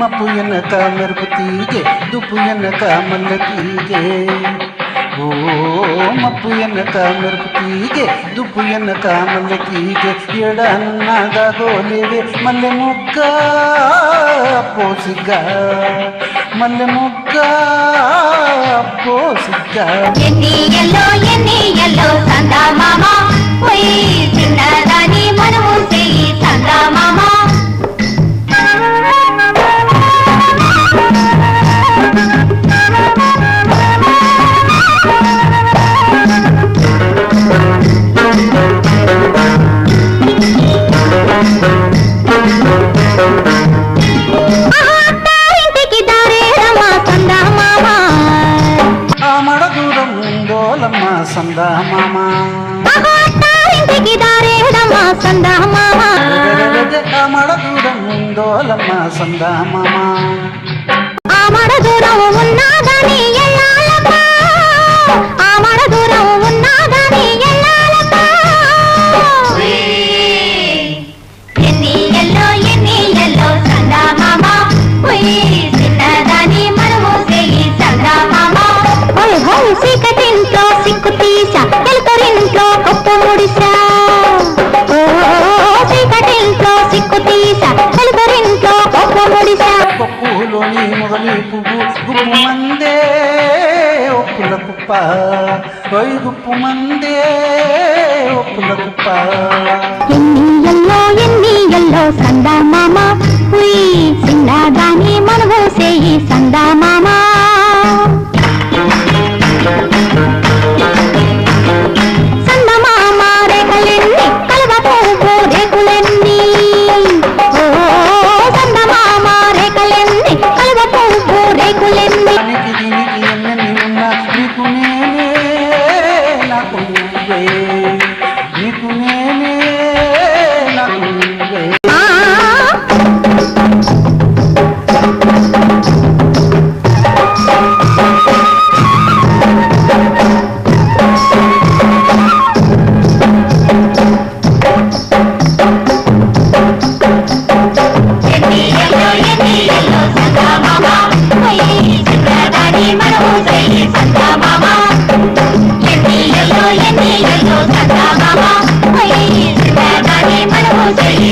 మప్పు ఎనక మెరుపు తీగే దుప్పు ఎనక మల్ల తీగే ఓ మప్పు ఎనక మెరుపు తీగే దుప్పు ఎనక మల్ల తీగే ఎడన్నగా గోలేవే మల్లె ముగ్గ పోసిగ్గా మల్లె ముగ్గ పోసిగ్గా ఎల్లో సందా మామా పోయి చిన్నదాని మనము చేయి సందా మామా సందా మామా ఇంటికి దారేడమ్మా సందా మామా ఆమడ దూరం ఉందోలమ్మా సందా మామా ఆమడ దూరం ఉన్నాదని ఎల్లాలమ్మా ఆమడ దూరం ఉన్నాదని ఎల్లాలమ్మా ఎన్ని ఎల్లో సందా మామా పోయి చిన్నదాని మనము చేయి సందా మామా హోయ్ హోయ్ సీకటింట్లో సిక్కు తీసా ఎలుకరింట్లో కొప్పు ముడిసా చీకటింట్లో సిక్కు తీసా ఎలుకరింట్లో కొప్పు ముడిసా కొప్పులోని మొగలి పువ్వు గుప్పు మందే ఒప్పుల కుప్ప ఓయ్ గుప్పు మందే ఒప్పుల కుప్ప ఎన్ని ఎల్లో సందా మామ ఉయ్ చిన్నదాని మనము చేయి సందా మామ సందమామ రేఖలెన్ని కలువ పువ్వు రేకులెన్ని ఓ సందమామ రేఖలెన్ని కలువ పువ్వు రేకులెన్ని దీనికి ఎన్నెన్ని ఉన్నా నీకు నేనే నాకు నువ్వే నీకు నేనే నాకు నువ్వే ఎల్లో సందా మామ పోయి చిన్నదాని మనము చేయి